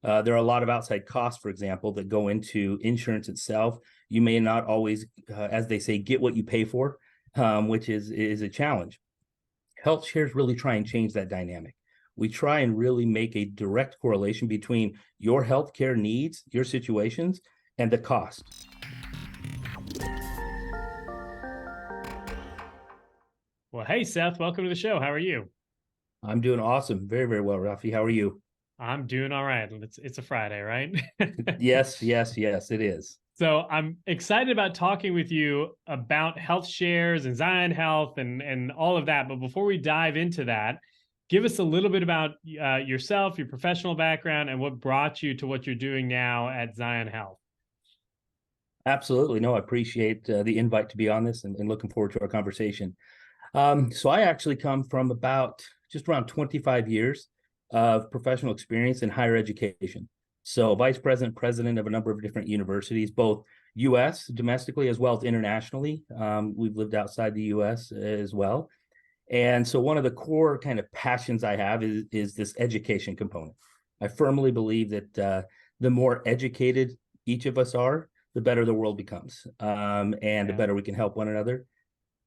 There are a lot of outside costs, for example, that go into insurance itself. You may not always, as they say, get what you pay for, which is a challenge. Healthshares really try and change that dynamic. We try and really make a direct correlation between your healthcare needs, your situations, and the cost. Well, hey, Seth, welcome to the show. How are you? I'm doing awesome. Very, very well, Rafi. How are you? I'm doing all right. It's a Friday, right? Yes, it is. So I'm excited about talking with you about Healthshares and Zion Health and all of that. But before we dive into that, give us a little bit about yourself, your professional background, and what brought you to what you're doing now at Zion Health. Absolutely. No, I appreciate the invite to be on this and looking forward to our conversation. So I actually come from about just around 25 years of professional experience in higher education. So vice president of a number of different universities, both U.S. domestically as well as internationally. We've lived outside the U.S. as well. And so one of the core kind of passions I have is this education component. I firmly believe that the more educated each of us are, the better the world becomes, and the better we can help one another.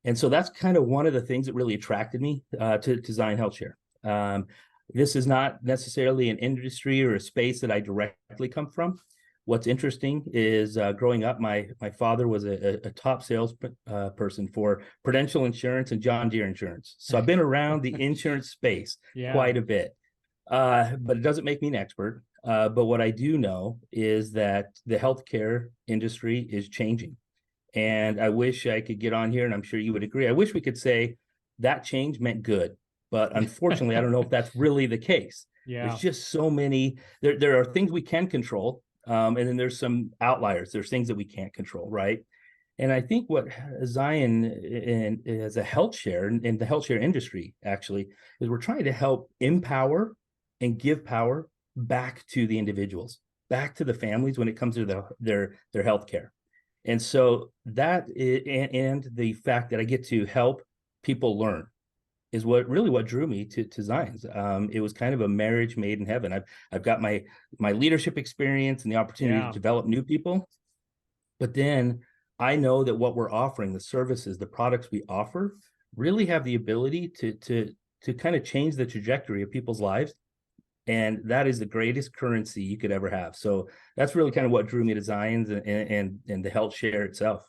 And so that's kind of one of the things that really attracted me to Zion HealthShare. This is not necessarily an industry or a space that I directly come from. What's interesting is growing up, my father was a top sales person for Prudential Insurance and John Deere Insurance. So I've been around the insurance space quite a bit, but it doesn't make me an expert. But what I do know is that the healthcare industry is changing. And I wish I could get on here, and I'm sure you would agree. I wish we could say that change meant good, but unfortunately, I don't know if that's really the case. There's just so many. There are things we can control, and then there's some outliers. There's things that we can't control, right? And I think what Zion as a health share in the health share industry actually is we're trying to help empower and give power back to the individuals, back to the families when it comes to their health care. And so that and the fact that I get to help people learn is what drew me to Zion's. It was kind of a marriage made in heaven. I've got my leadership experience and the opportunity to develop new people, but then I know that what we're offering, the services, the products we offer, really have the ability to kind of change the trajectory of people's lives. And that is the greatest currency you could ever have. So that's really kind of what drew me to Zion's and the health share itself.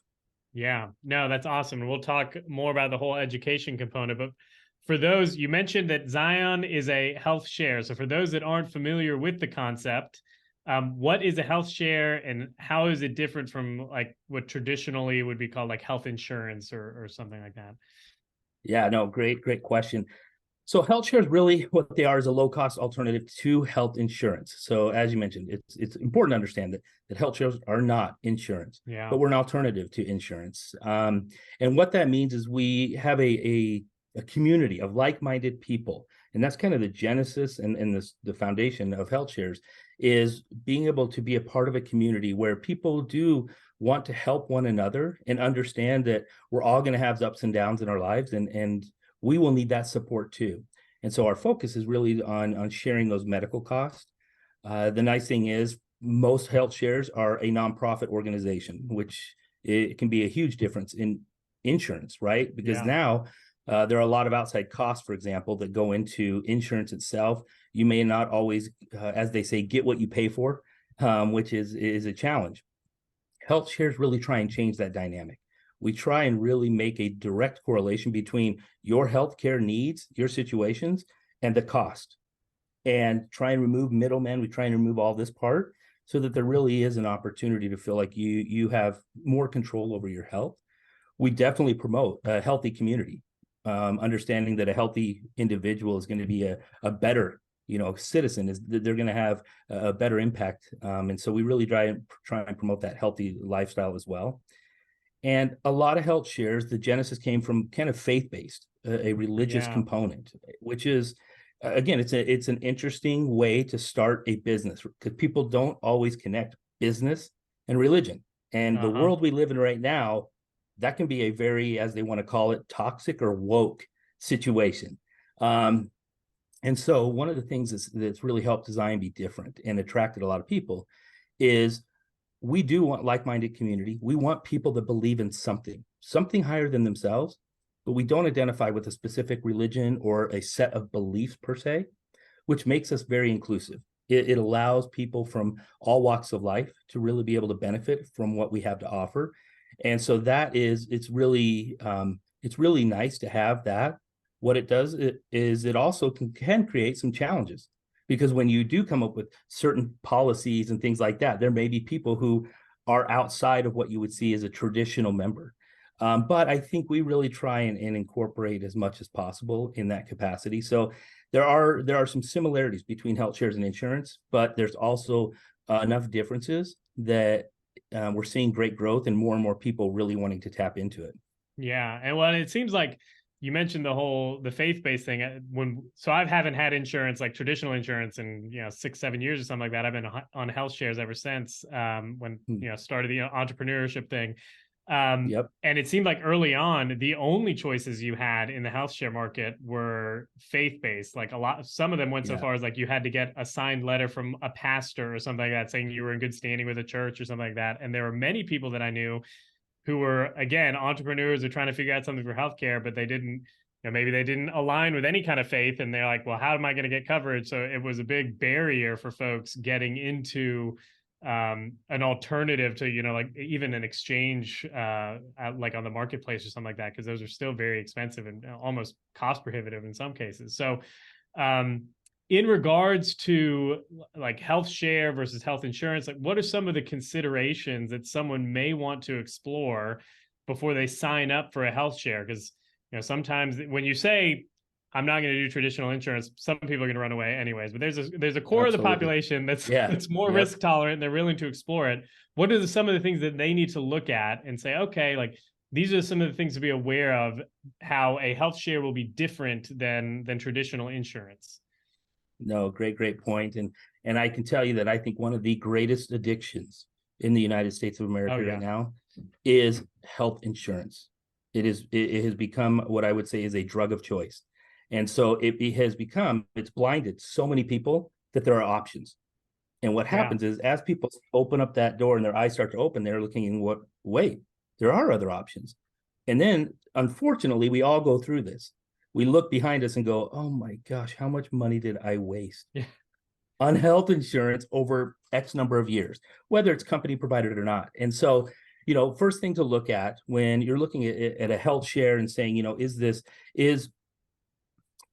Yeah, no, that's awesome. And we'll talk more about the whole education component. But for those, you mentioned that Zion is a health share. So for those that aren't familiar with the concept, what is a health share and how is it different from like what traditionally would be called like health insurance or something like that? Yeah, no, great question. So health shares really what they are is a low-cost alternative to health insurance. So as you mentioned, it's important to understand that health shares are not insurance, but we're an alternative to insurance. And what that means is we have a community of like-minded people. And that's kind of the genesis and the foundation of health shares is being able to be a part of a community where people do want to help one another and understand that we're all going to have ups and downs in our lives and we will need that support too. And so our focus is really on sharing those medical costs. The nice thing is most health shares are a nonprofit organization, which it can be a huge difference in insurance, right? Because now there are a lot of outside costs, for example, that go into insurance itself. You may not always, as they say, get what you pay for, which is a challenge. Health shares really try and change that dynamic. We try and really make a direct correlation between your healthcare needs, your situations, and the cost. And try and remove middlemen. We try and remove all this part so that there really is an opportunity to feel like you have more control over your health. We definitely promote a healthy community, understanding that a healthy individual is going to be a better citizen, is they're going to have a better impact. And so we really try and promote that healthy lifestyle as well. And a lot of health shares, the genesis came from kind of faith-based, a religious component, which is, again, it's an interesting way to start a business because people don't always connect business and religion. And the world we live in right now, that can be a very, as they want to call it, toxic or woke situation. And so one of the things that's really helped Zion be different and attracted a lot of people is we do want like-minded community. We want people that believe in something higher than themselves, but we don't identify with a specific religion or a set of beliefs per se, which makes us very inclusive. It allows people from all walks of life to really be able to benefit from what we have to offer. And so it's really nice to have that. What it does is it also can create some challenges, because when you do come up with certain policies and things like that, there may be people who are outside of what you would see as a traditional member. But I think we really try and incorporate as much as possible in that capacity. So there are some similarities between health shares and insurance, but there's also enough differences that we're seeing great growth and more people really wanting to tap into it. Yeah, and well, it seems like you mentioned the faith-based thing. So I haven't had insurance, like traditional insurance, in 6-7 years or something like that. I've been on health shares ever since, when started the entrepreneurship thing. Yep. And it seemed like early on, the only choices you had in the health share market were faith-based. Like some of them went so far as like you had to get a signed letter from a pastor or something like that saying you were in good standing with a church or something like that. And there were many people that I knew who were, again, entrepreneurs or trying to figure out something for healthcare, but they didn't, maybe they didn't align with any kind of faith. And they're like, well, how am I going to get coverage? So it was a big barrier for folks getting into an alternative to, like even an exchange, like on the marketplace or something like that, because those are still very expensive and almost cost prohibitive in some cases. So, in regards to like health share versus health insurance, like what are some of the considerations that someone may want to explore before they sign up for a health share? Because sometimes when you say I'm not going to do traditional insurance, some people are going to run away anyways. But there's a core of the population that's more risk tolerant and they're willing to explore it. What are some of the things that they need to look at and say, okay, like these are some of the things to be aware of, how a health share will be different than traditional insurance? No, great point. And I can tell you that I think one of the greatest addictions in the United States of America right now is health insurance. It has become what I would say is a drug of choice. And so it's blinded so many people that there are options. And what happens is as people open up that door and their eyes start to open, they're looking in wait, there are other options. And then unfortunately, we all go through this. We look behind us and go, oh my gosh, how much money did I waste on health insurance over X number of years, whether it's company provided or not. And so, first thing to look at when you're looking at a health share and saying,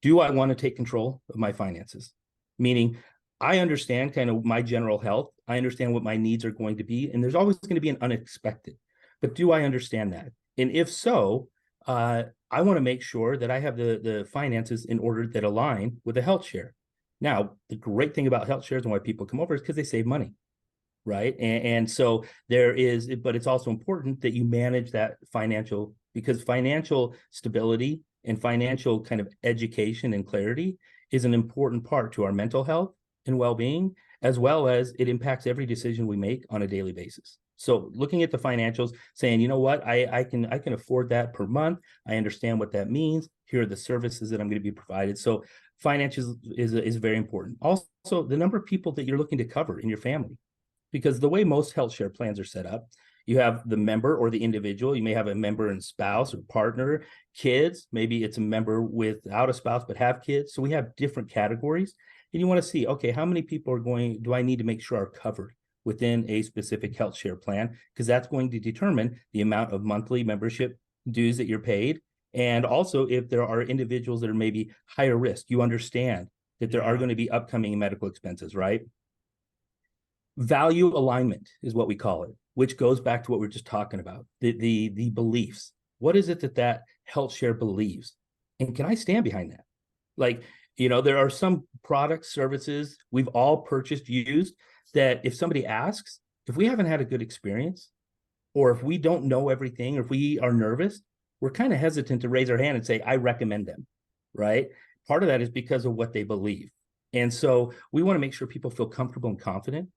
do I want to take control of my finances? Meaning, I understand kind of my general health. I understand what my needs are going to be, and there's always going to be an unexpected. But do I understand that? And if so, I want to make sure that I have the finances in order that align with a health share. Now, the great thing about health shares and why people come over is because they save money, right? And so but it's also important that you manage that because financial stability and financial kind of education and clarity is an important part to our mental health and well-being, as well as it impacts every decision we make on a daily basis. So looking at the financials, saying, you know what, I can afford that per month. I understand what that means. Here are the services that I'm going to be provided. So finances is very important. Also, the number of people that you're looking to cover in your family, because the way most health share plans are set up, you have the member or the individual. You may have a member and spouse or partner, kids. Maybe it's a member without a spouse but have kids. So we have different categories. And you want to see, okay, how many people do I need to make sure are covered within a specific health share plan? Because that's going to determine the amount of monthly membership dues that you're paid. And also, if there are individuals that are maybe higher risk, you understand that there are going to be upcoming medical expenses, right? Value alignment is what we call it, which goes back to what we we're just talking about, the beliefs. What is it that health share believes? And can I stand behind that? Like, there are some products, services we've all purchased, used, that if somebody asks, if we haven't had a good experience, or if we don't know everything, or if we are nervous, we're kind of hesitant to raise our hand and say, I recommend them, right? Part of that is because of what they believe. And so we want to make sure people feel comfortable and confident,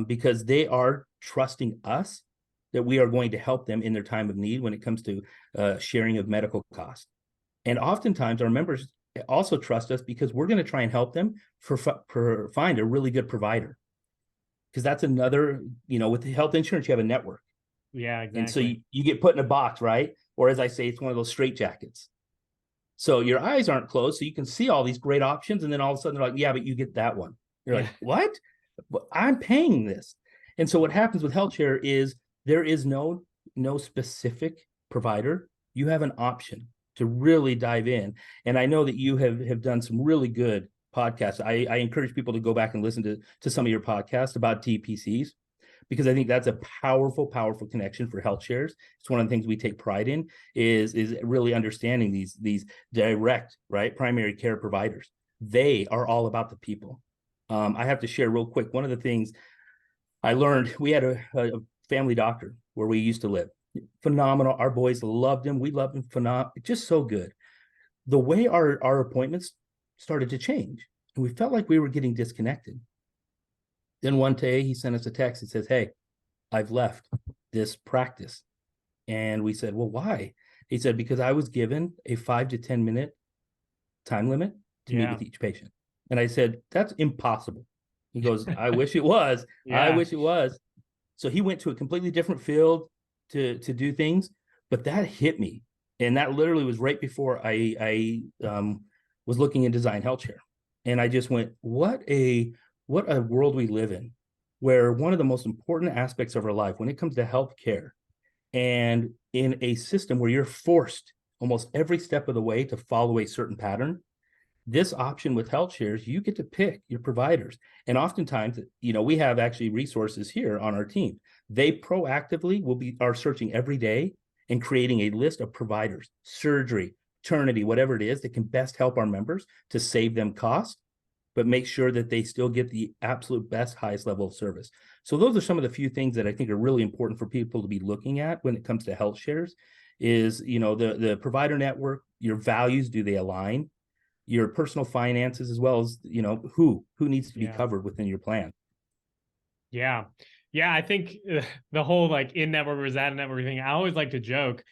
because they are trusting us that we are going to help them in their time of need when it comes to sharing of medical costs. And oftentimes our members also trust us because we're going to try and help them find a really good provider. Because that's another, with the health insurance, you have a network. Yeah, And so exactly. you get put in a box, right? Or as I say, it's one of those straitjackets. So your eyes aren't closed, so you can see all these great options. And then all of a sudden they're like, yeah, but you get that one. You're Yeah. like, what? I'm paying this. And so what happens with HealthShare is there is no specific provider. You have an option to really dive in. And I know that you have done some really good podcasts. I encourage people to go back and listen to some of your podcasts about DPCs, because I think that's a powerful, powerful connection for HealthShares. It's one of the things we take pride in is really understanding these direct, right, primary care providers. They are all about the people. I have to share real quick. One of the things I learned, we had a family doctor where we used to live. Phenomenal. Our boys loved him. We loved him. Phenomenal. Just so good. The way our appointments started to change, and we felt like we were getting disconnected. Then one day he sent us a text. He says, "Hey, I've left this practice." And we said, "Well, why?" He said, "Because I was given a 5 to 10 minute time limit to meet Yeah. with each patient." And I said, "That's impossible." He goes, "I wish it was. I Yeah. wish it was." So he went to a completely different field to do things, but that hit me. And that literally was right before I was looking into Zion HealthShare. And I just went, what a world we live in, where one of the most important aspects of our life when it comes to healthcare, and in a system where you're forced almost every step of the way to follow a certain pattern, this option with HealthShares, you get to pick your providers. And oftentimes, we have actually resources here on our team. They proactively are searching every day and creating a list of providers, surgery, maternity, whatever it is that can best help our members to save them cost, but make sure that they still get the absolute best, highest level of service. So those are some of the few things that I think are really important for people to be looking at when it comes to HealthShares is, the provider network, your values, do they align? Your personal finances, as well as, who needs to be Yeah. covered within your plan. Yeah. Yeah. I think the whole like in network versus out of network thing, I always like to joke,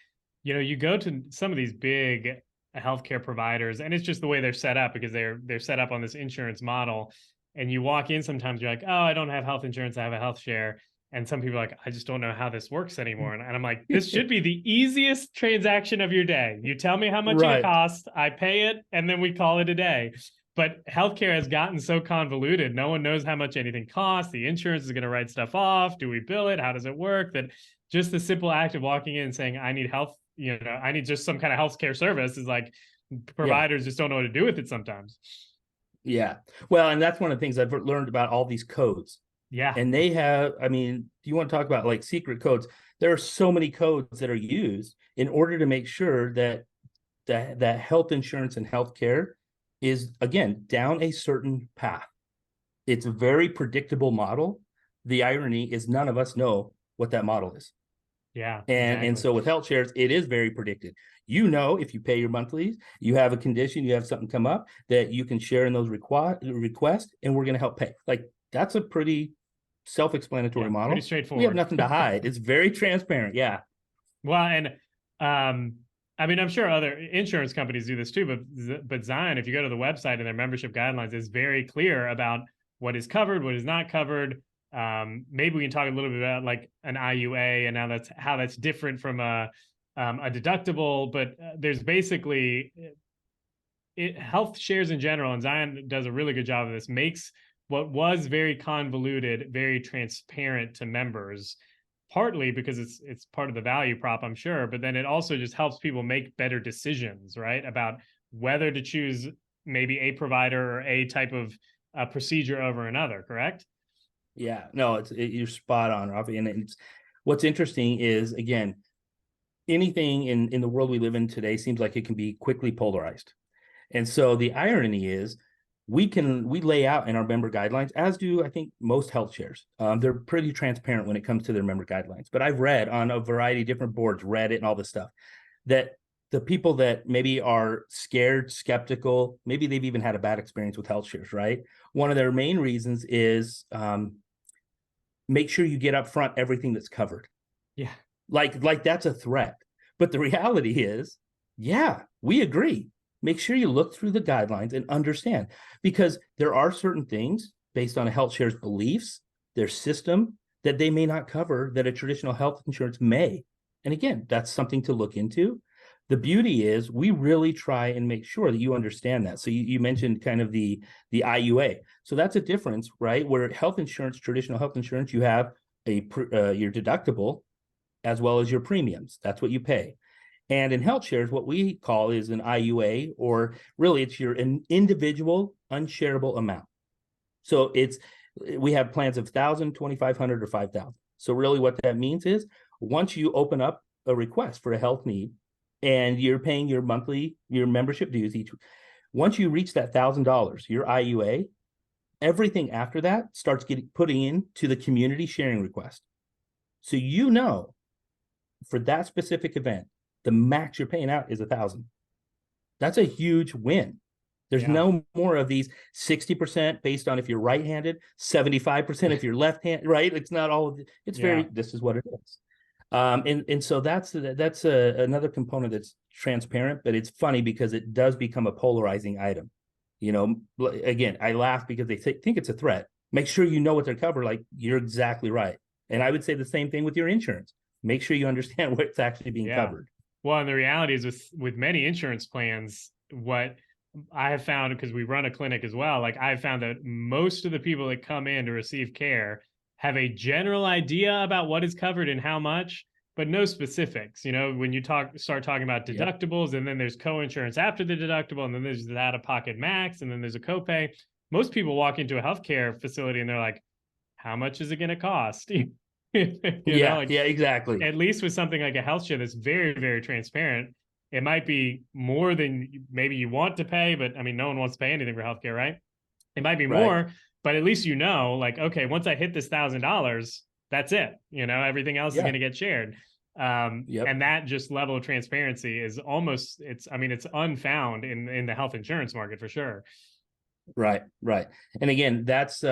you go to some of these big healthcare providers and it's just the way they're set up because they're set up on this insurance model. And you walk in, sometimes you're like, oh, I don't have health insurance. I have a health share. And some people are like, I just don't know how this works anymore. And I'm like, this should be the easiest transaction of your day. You tell me how much it Right. costs, I pay it, and then we call it a day. But healthcare has gotten so convoluted. No one knows how much anything costs. The insurance is going to write stuff off. Do we bill it? How does it work? That just the simple act of walking in and saying, I need health, I need just some kind of healthcare service is like Yeah. providers just don't know what to do with it sometimes. Yeah. Well, and that's one of the things I've learned about all these codes. Yeah. And they have, I mean, do you want to talk about like secret codes? There are so many codes that are used in order to make sure that health insurance and healthcare is, again, down a certain path. It's a very predictable model. The irony is none of us know what that model is. Yeah, And exactly. so with HealthShares, it is very predicted. If you pay your monthlies, you have a condition, you have something come up that you can share in those requests, and we're going to help pay. Like that's a pretty self-explanatory Yeah, pretty model. We have straightforward. nothing to hide. It's very transparent. Yeah. Well, and I mean, I'm sure other insurance companies do this too, but Zion, if you go to the website and their membership guidelines, is very clear about what is covered, what is not covered. Maybe we can talk a little bit about like an IUA and how that's different from a deductible. But there's basically health shares in general, and Zion does a really good job of this. Makes what was very convoluted very transparent to members, partly because it's part of the value prop, I'm sure, but then it also just helps people make better decisions, right, about whether to choose maybe a provider or a type of procedure over another. Correct? Yeah. No, you're spot on, Rafi. And what's interesting is, again, anything in the world we live in today seems like it can be quickly polarized. And so the irony is we lay out in our member guidelines, as do I think most health shares. They're pretty transparent when it comes to their member guidelines. But I've read on a variety of different boards, Reddit and all this stuff, that the people that maybe are scared, skeptical, maybe they've even had a bad experience with health shares, right? One of their main reasons is make sure you get up front everything that's covered. Yeah. Like that's a threat. But the reality is, yeah, we agree. make sure you look through the guidelines and understand, because there are certain things based on a HealthShare's beliefs, their system, that they may not cover that a traditional health insurance may. And again, that's something to look into. The beauty is we really try and make sure that you understand that. So you mentioned kind of the IUA. So that's a difference, right? Where health insurance, traditional health insurance, you have your deductible as well as your premiums. That's what you pay. And in HealthShares, what we call is an IUA, or really it's your individual unshareable amount. So we have plans of 1,000, 2,500, or 5,000. So really what that means is once you open up a request for a health need and you're paying your membership dues once you reach that $1,000, your IUA, everything after that starts getting putting into the community sharing request. So for that specific event, the max you're paying out is 1,000. That's a huge win. There's no more of these 60% based on if you're right-handed, 75% if you're left-handed, right? It's not all of it. It's this is what it is. And so that's another component that's transparent, but it's funny because it does become a polarizing item. Again, I laugh because they think it's a threat. Make sure you know what they're covered. Like, you're exactly right. And I would say the same thing with your insurance. Make sure you understand what's actually being covered. Well, and the reality is with many insurance plans, what I have found, because we run a clinic as well, like I've found that most of the people that come in to receive care have a general idea about what is covered and how much, but no specifics. When you start talking about deductibles, and then there's co-insurance after the deductible, and then there's the out-of-pocket max, and then there's a copay. Most people walk into a healthcare facility and they're like, how much is it going to cost? Exactly. At least with something like a HealthShare that's very, very transparent, it might be more than maybe you want to pay, but I mean, no one wants to pay anything for healthcare, right? It might be more, but at least like, okay, once I hit this $1,000, that's it. Everything else is going to get shared. And that just level of transparency is it's unfound in the health insurance market for sure. Right. And again, that's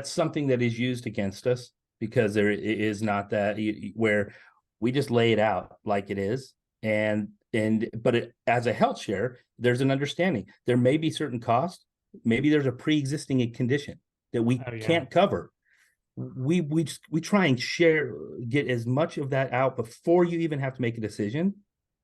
something that is used against us, because there is not that where we just lay it out like it is. But as a health share, there's an understanding. There may be certain costs. Maybe there's a pre-existing condition that we can't cover. We try and get as much of that out before you even have to make a decision.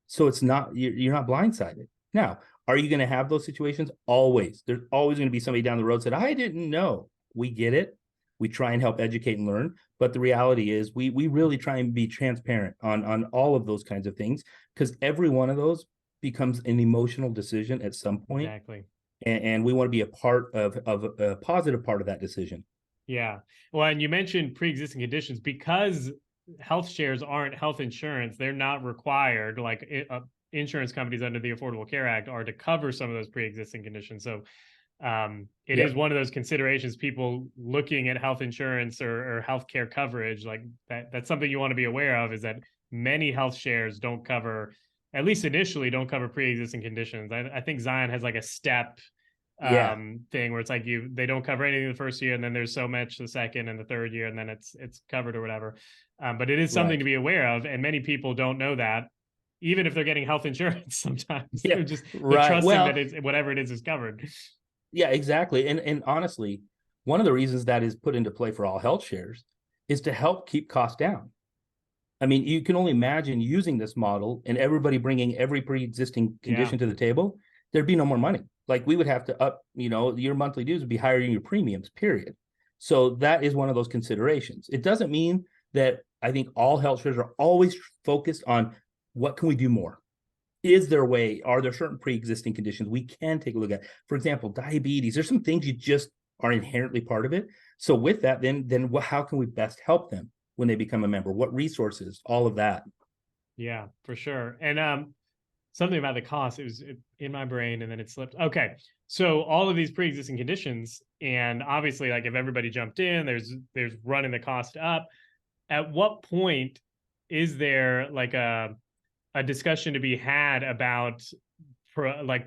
So you're not blindsided. Now, are you going to have those situations? Always. There's always going to be somebody down the road said, I didn't know. We get it. We try and help educate and learn. But the reality is we really try and be transparent on all of those kinds of things, because every one of those becomes an emotional decision at some point. Exactly. And we want to be a part of a positive part of that decision. Yeah. Well, and you mentioned pre-existing conditions. Because health shares aren't health insurance, they're not required, like insurance companies under the Affordable Care Act are, to cover some of those pre-existing conditions. So it is one of those considerations, people looking at health insurance or healthcare coverage, like that's something you want to be aware of, is that many health shares don't cover, at least initially, don't cover pre-existing conditions. I think Zion has like a step thing where it's like they don't cover anything the first year, and then there's so much the second and the third year, and then it's covered or whatever. But it is something to be aware of, and many people don't know that, even if they're getting health insurance. Sometimes they're trusting that it's whatever it is covered. Yeah, exactly. And honestly, one of the reasons that is put into play for all health shares is to help keep costs down. I mean, you can only imagine using this model and everybody bringing every pre-existing condition to the table. There'd be no more money. Like, we would have to up, your monthly dues would be higher than your premiums, period. So that is one of those considerations. It doesn't mean that I think all health shares are always focused on what can we do more? Is there a way? Are there certain pre-existing conditions we can take a look at? For example, diabetes. There's some things you just are inherently part of it. So with that, then how can we best help them when they become a member? What resources? All of that. Yeah, for sure. And something about the cost, it was in my brain and then it slipped. Okay, so all of these pre-existing conditions, and obviously, like, if everybody jumped in, there's running the cost up. At what point is there like a discussion to be had about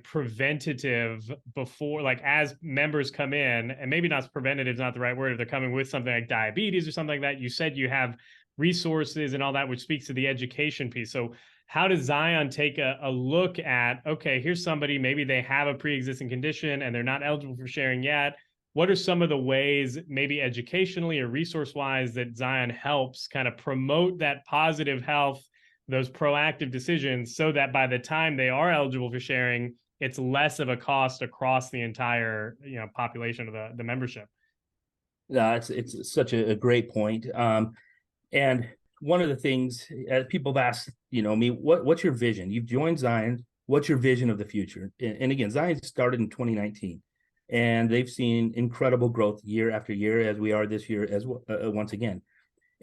preventative before, like, as members come in, and maybe not preventative is not the right word, if they're coming with something like diabetes or something like that? You said you have resources and all that, which speaks to the education piece. So how does Zion take a look at, okay, here's somebody, maybe they have a pre-existing condition and they're not eligible for sharing yet. What are some of the ways, maybe educationally or resource-wise, that Zion helps kind of promote that positive health, those proactive decisions, so that by the time they are eligible for sharing, it's less of a cost across the entire, population of the membership? It's such a great point. And one of the things people have asked, me, what's your vision? You've joined Zion. What's your vision of the future? And again, Zion started in 2019, and they've seen incredible growth year after year, as we are this year as once again.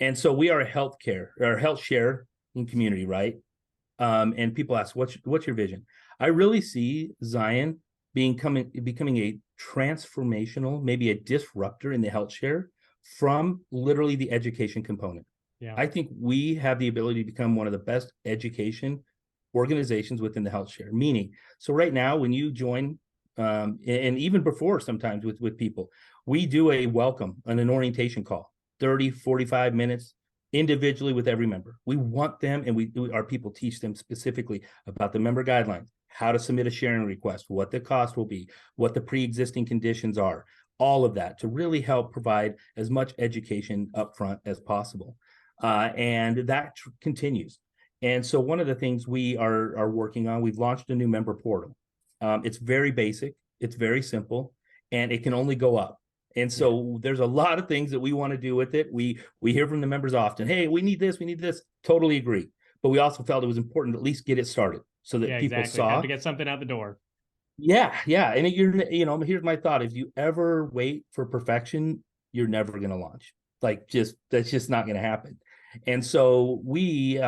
And so we are a healthcare or health share in community, right? And people ask, what's your vision? I really see Zion becoming a transformational, maybe a disruptor in the health share from literally the education component. Yeah. I think we have the ability to become one of the best education organizations within the health share. Meaning, so right now, when you join, and even before sometimes with people, we do a welcome and an orientation call, 30, 45 minutes individually with every member. We want them, and our people teach them specifically about the member guidelines, how to submit a sharing request, what the cost will be, what the pre-existing conditions are, all of that to really help provide as much education upfront as possible. And that continues. And so one of the things we are working on, we've launched a new member portal. It's very basic, it's very simple, and it can only go up. And so there's a lot of things that we want to do with it. We hear from the members often, hey, we need this, we need this. Totally agree. But we also felt it was important to at least get it started so that people saw. Have to get something out the door. Yeah. And here's my thought. If you ever wait for perfection, you're never going to launch. That's just not going to happen. And so we,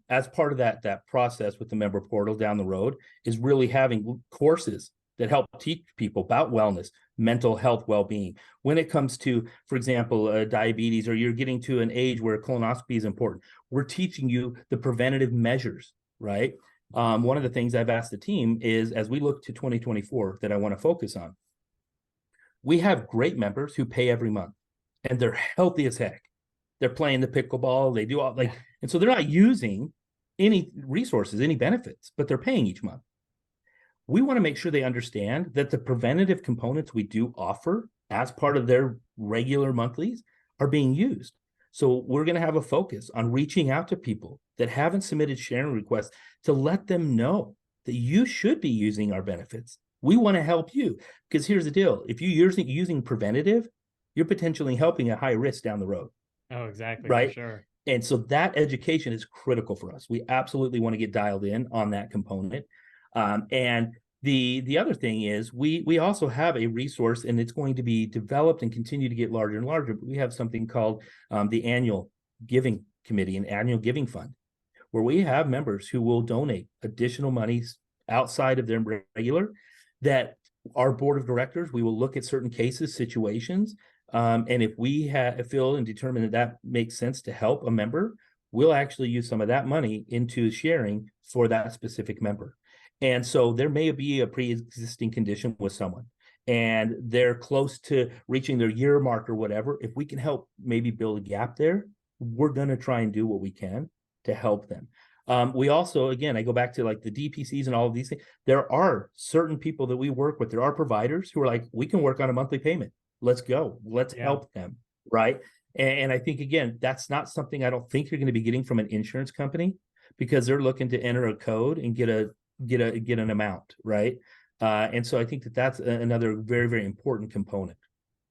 as part of that process with the member portal down the road, is really having courses that help teach people about wellness, mental health, well-being. When it comes to, for example, diabetes, or you're getting to an age where colonoscopy is important, we're teaching you the preventative measures, right? One of the things I've asked the team is, as we look to 2024, that I want to focus on, we have great members who pay every month, and they're healthy as heck. They're playing the pickleball, they do all and so they're not using any resources, any benefits, but they're paying each month. We want to make sure they understand that the preventative components we do offer as part of their regular monthlies are being used. So we're going to have a focus on reaching out to people that haven't submitted sharing requests to let them know that you should be using our benefits. We want to help you, because here's the deal. If you're using preventative, you're potentially helping a high risk down the road. Oh, exactly. Right. For sure. And so that education is critical for us. We absolutely want to get dialed in on that component. And the other thing is we also have a resource, and it's going to be developed and continue to get larger and larger. But we have something called the annual giving committee, an annual giving fund, where we have members who will donate additional monies outside of their regular, that our board of directors, we will look at certain cases, situations, and if we feel and determine that makes sense to help a member, we'll actually use some of that money into sharing for that specific member. And so there may be a pre-existing condition with someone, and they're close to reaching their year mark or whatever. If we can help maybe build a gap there, we're going to try and do what we can to help them. We also, again, I go back to like the DPCs and all of these things. There are certain people that we work with. There are providers who are like, we can work on a monthly payment. Let's go. Let's help them. Right. And I think, again, that's not something I don't think you're going to be getting from an insurance company, because they're looking to enter a code and get an amount. Right. And so I think that's another very, very important component.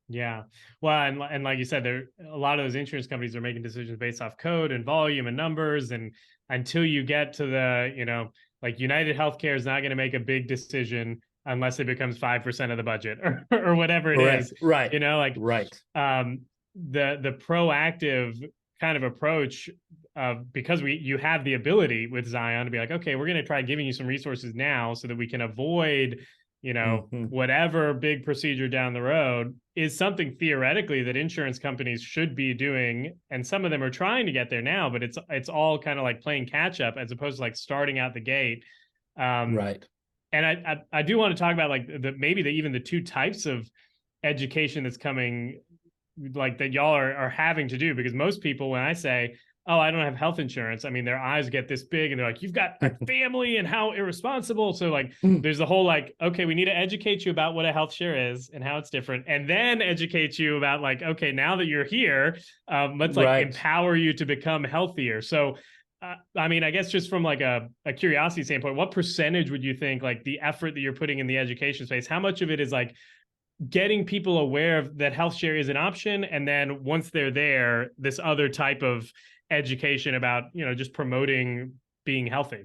Yeah. Well, and like you said, a lot of those insurance companies are making decisions based off code and volume and numbers. And until you get to the, like United Healthcare is not going to make a big decision unless it becomes 5% of the budget or whatever it is. Right. Right. The proactive kind of approach, because you have the ability with Zion to be like, okay, we're going to try giving you some resources now so that we can avoid, whatever big procedure down the road, is something theoretically that insurance companies should be doing. And some of them are trying to get there now, but it's all kind of like playing catch up as opposed to like starting out the gate. Right. And I do want to talk about like even the two types of education that's coming, like that y'all are having to do, because most people, when I say, oh, I don't have health insurance, I mean, their eyes get this big and they're like, you've got a family and how irresponsible. So like, there's the whole like, okay, we need to educate you about what a health share is and how it's different. And then educate you about like, okay, now that you're here, let's like Right. empower you to become healthier. So, I mean, I guess just from like a curiosity standpoint, what percentage would you think like the effort that you're putting in the education space, how much of it is like getting people aware of that health share is an option, and then once they're there, this other type of education about, you know, just promoting being healthy?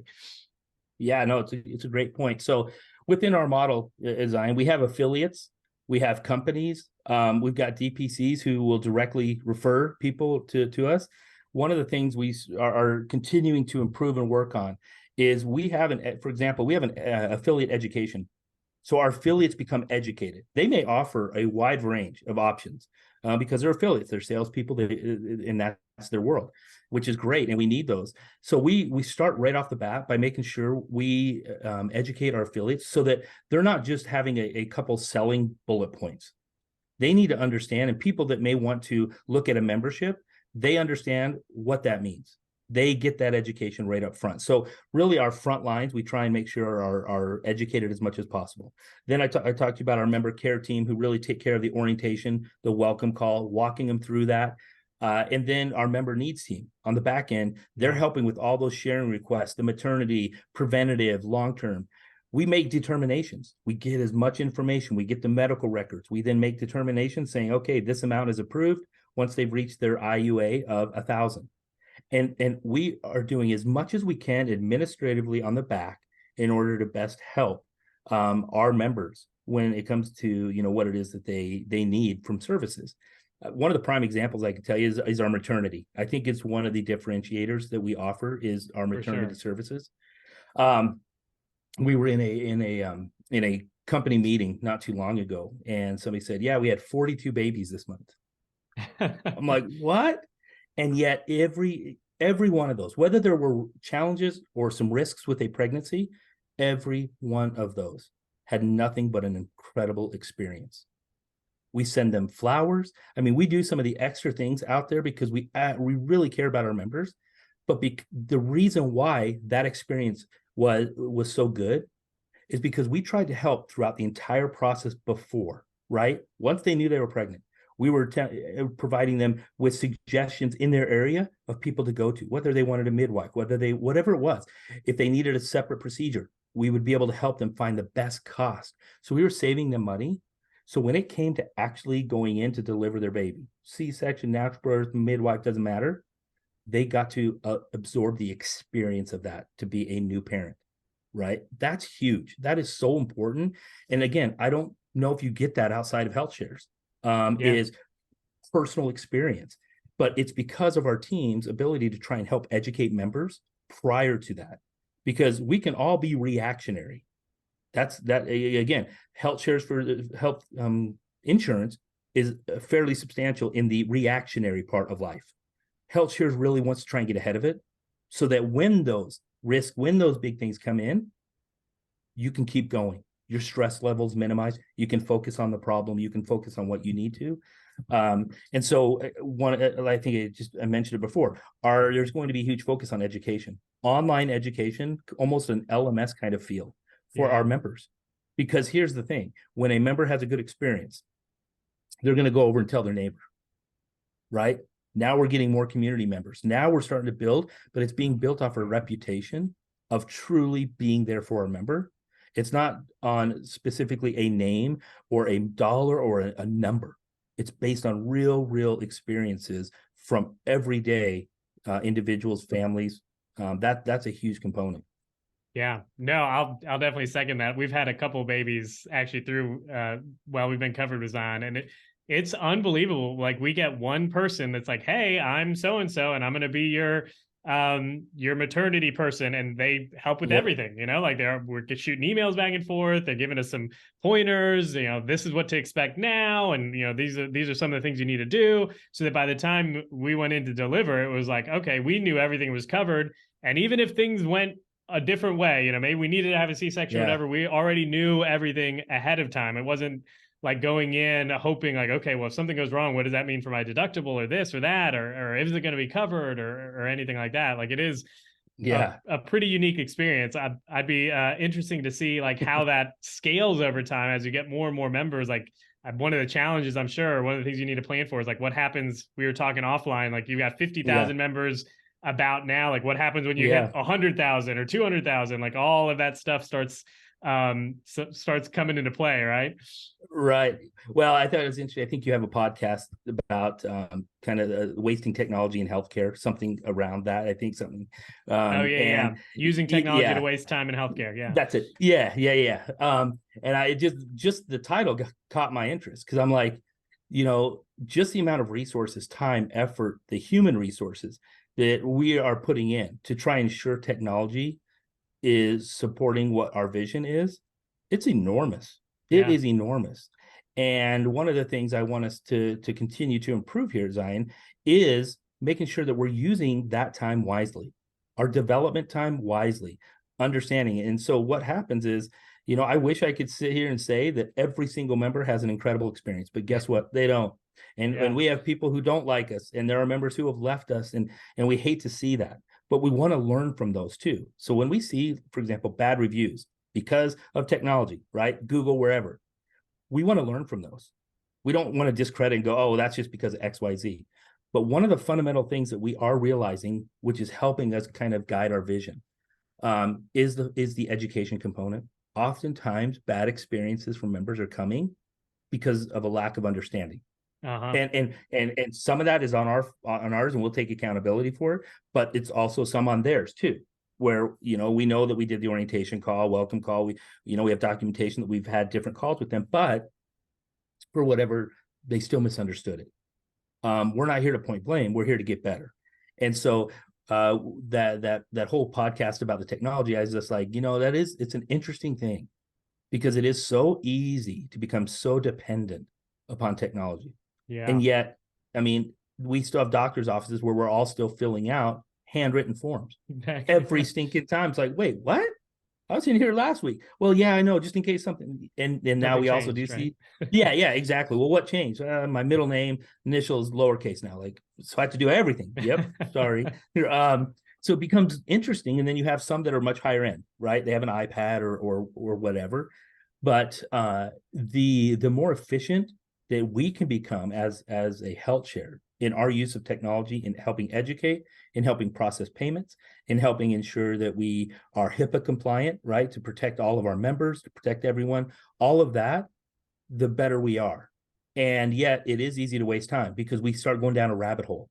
Yeah, no, it's a great point. So within our model, Zion, we have affiliates, we have companies, we've got DPCs who will directly refer people to us. One of the things we are continuing to improve and work on is we have for example, we have an affiliate education. So our affiliates become educated. They may offer a wide range of options because they're affiliates, they're salespeople, and that's their world, which is great, and we need those. So we start right off the bat by making sure we educate our affiliates so that they're not just having a couple selling bullet points. They need to understand, and people that may want to look at a membership, they understand what that means. They get that education right up front. So really our front lines, we try and make sure are educated as much as possible. Then I talked to you about our member care team who really take care of the orientation, the welcome call, walking them through that. And then our member needs team on the back end, they're helping with all those sharing requests, the maternity, preventative, long-term. We make determinations. We get as much information. We get the medical records. We then make determinations saying, okay, this amount is approved once they've reached their IUA of 1,000. And we are doing as much as we can administratively on the back in order to best help our members when it comes to, you know, what it is that they need from services. One of the prime examples I can tell you is our maternity. I think it's one of the differentiators that we offer is our maternity services. We were in a company meeting not too long ago, and somebody said, "Yeah, we had 42 babies this month." I'm like, "What?" And yet every one of those, whether there were challenges or some risks with a pregnancy, every one of those had nothing but an incredible experience. We send them flowers. I mean, we do some of the extra things out there because we really care about our members. But the reason why that experience was so good is because we tried to help throughout the entire process before, right? Once they knew they were pregnant, we were providing them with suggestions in their area of people to go to, whether they wanted a midwife, whatever it was. If they needed a separate procedure, we would be able to help them find the best cost. So we were saving them money. So when it came to actually going in to deliver their baby, C-section, natural birth, midwife, doesn't matter, they got to absorb the experience of that to be a new parent, right? That's huge. That is so important. And again, I don't know if you get that outside of Healthshares. Is personal experience, but it's because of our team's ability to try and help educate members prior to that, because we can all be reactionary. That again, Healthshares for health insurance is fairly substantial in the reactionary part of life. Healthshares really wants to try and get ahead of it so that when those big things come in, you can keep going. Your stress levels minimized. You can focus on the problem. You can focus on what you need to. And so I think I mentioned it before, there's going to be a huge focus on education, online education, almost an LMS kind of feel for our members. Because here's the thing, when a member has a good experience, they're going to go over and tell their neighbor, right? Now we're getting more community members. Now we're starting to build, but it's being built off a reputation of truly being there for a member. It's not on specifically a name or a dollar or a number. It's based on real experiences from everyday individuals, families. That's a huge component. Yeah, no, I'll definitely second that. We've had a couple babies actually through while we've been covered with Zion, and it's unbelievable. Like we get one person that's like, "Hey, I'm so and so, and I'm going to be your maternity person," and they help with everything. You know, like we're shooting emails back and forth. They're giving us some pointers. You know, this is what to expect now, and you know, these are some of the things you need to do. So that by the time we went in to deliver, it was like, okay, we knew everything was covered, and even if things went a different way, you know, maybe we needed to have a C-section or whatever, we already knew everything ahead of time. It wasn't like going in hoping like, okay, well, if something goes wrong, what does that mean for my deductible or this or that, or is it going to be covered or anything like that? Like it is Yeah. a pretty unique experience. I'd be interesting to see like how that scales over time as you get more and more members. Like one of the challenges, I'm sure, one of the things you need to plan for is like what happens. We were talking offline, like you got 50,000 Yeah. members about now. Like what happens when you hit Yeah. 100,000 or 200,000? Like all of that stuff starts coming into play, right? Right. Well, I thought it was interesting. I think you have a podcast about kind of wasting technology in healthcare, something around that. I think something. Oh yeah. Using technology to Yeah, waste time in healthcare. Yeah. that's it. Yeah. And I just the title caught my interest because I'm like, just the amount of resources, time, effort, the human resources that we are putting in to try and ensure technology is supporting what our vision is. It's enormous. It Yeah. is enormous. And one of the things I want us to continue to improve here at Zion is making sure that we're using that time wisely, our development time wisely, understanding it. And so what happens is, I wish I could sit here and say that every single member has an incredible experience, but guess what? They don't. And we have people who don't like us, and there are members who have left us, and we hate to see that. But we want to learn from those too. So when we see, for example, bad reviews because of technology, right? Google, wherever, we want to learn from those. We don't want to discredit and go, oh, that's just because of XYZ. But one of the fundamental things that we are realizing, which is helping us kind of guide our vision, is the education component. Oftentimes, bad experiences from members are coming because of a lack of understanding. Uh-huh. And some of that is on ours, and we'll take accountability for it, but it's also some on theirs too, where we know that we did the orientation call, welcome call, we have documentation that we've had different calls with them, but for whatever, they still misunderstood it. We're not here to point blame, we're here to get better. And so that whole podcast about the technology, I was just like, it's an interesting thing, because it is so easy to become so dependent upon technology. Yeah. And yet, I mean, we still have doctors' offices where we're all still filling out handwritten forms every stinking time. It's like, wait, what? I was in here last week. Well, yeah, I know, just in case something. And now we also do see. Yeah, exactly. Well, what changed? My middle name initial is lowercase now. Like, so I have to do everything. Yep. Sorry. So it becomes interesting. And then you have some that are much higher end, right? They have an iPad or whatever. But the more efficient that we can become as a health share in our use of technology, in helping educate, in helping process payments, in helping ensure that we are HIPAA compliant, right, to protect all of our members, to protect everyone, all of that, the better we are. And yet it is easy to waste time because we start going down a rabbit hole.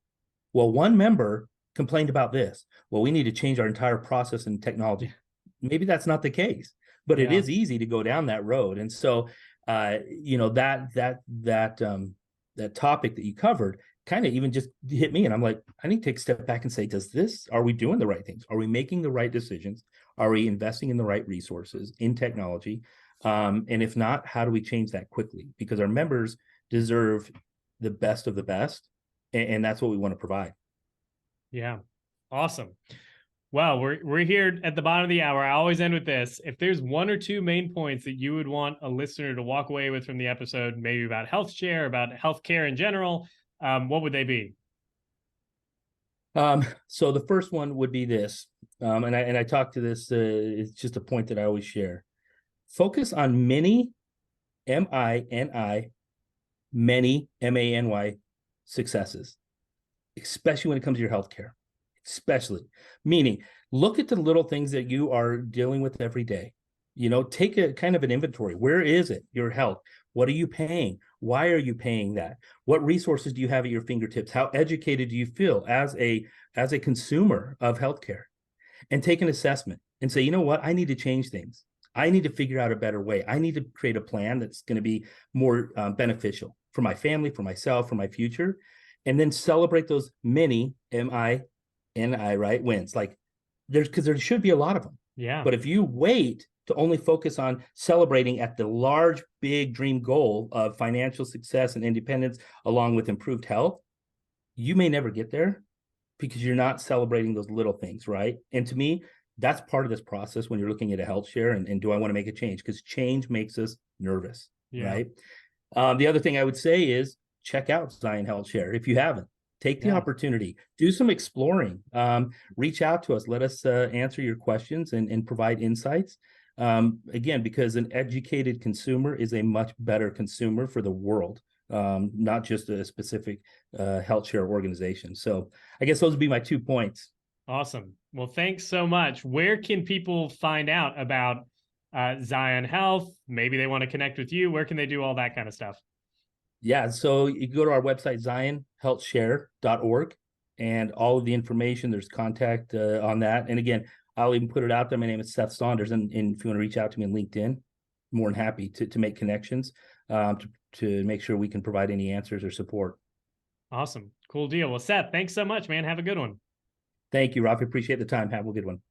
Well, one member complained about this. Well, we need to change our entire process and technology. Maybe that's not the case, but it is easy to go down that road. And so that topic that you covered kind of even just hit me, and I'm like, I need to take a step back and say, are we doing the right things? Are we making the right decisions? Are we investing in the right resources in technology? And if not, how do we change that quickly? Because our members deserve the best of the best, and that's what we want to provide. Yeah. Awesome. Well, we're here at the bottom of the hour. I always end with this. If there's one or two main points that you would want a listener to walk away with from the episode, maybe about HealthShare, about healthcare in general, what would they be? So the first one would be this, and I talk to this. It's just a point that I always share. Focus on many, many MANY successes, especially when it comes to your healthcare. Especially, meaning, look at the little things that you are dealing with every day. Take a kind of an inventory. Where is it? Your health. What are you paying? Why are you paying that? What resources do you have at your fingertips? How educated do you feel as a consumer of healthcare? And take an assessment and say, you know what? I need to change things. I need to figure out a better way. I need to create a plan that's going to be more beneficial for my family, for myself, for my future. And then celebrate those many right, wins. Like because there should be a lot of them. Yeah. But if you wait to only focus on celebrating at the large, big dream goal of financial success and independence, along with improved health, you may never get there because you're not celebrating those little things, right? And to me, that's part of this process when you're looking at a health share and do I want to make a change? Because change makes us nervous, right? The other thing I would say is check out Zion HealthShare if you haven't. Take the Yeah. opportunity, do some exploring, reach out to us, let us answer your questions and provide insights. Again, because an educated consumer is a much better consumer for the world, not just a specific health share organization. So I guess those would be my 2 points. Awesome. Well, thanks so much. Where can people find out about Zion Health? Maybe they want to connect with you. Where can they do all that kind of stuff? Yeah, so you can go to our website, zionhealthshare.org, and all of the information, there's contact on that. And again, I'll even put it out there. My name is Seth Saunders. And if you want to reach out to me on LinkedIn, more than happy to make connections to make sure we can provide any answers or support. Awesome. Cool deal. Well, Seth, thanks so much, man. Have a good one. Thank you, Rafi. Appreciate the time. Have a good one.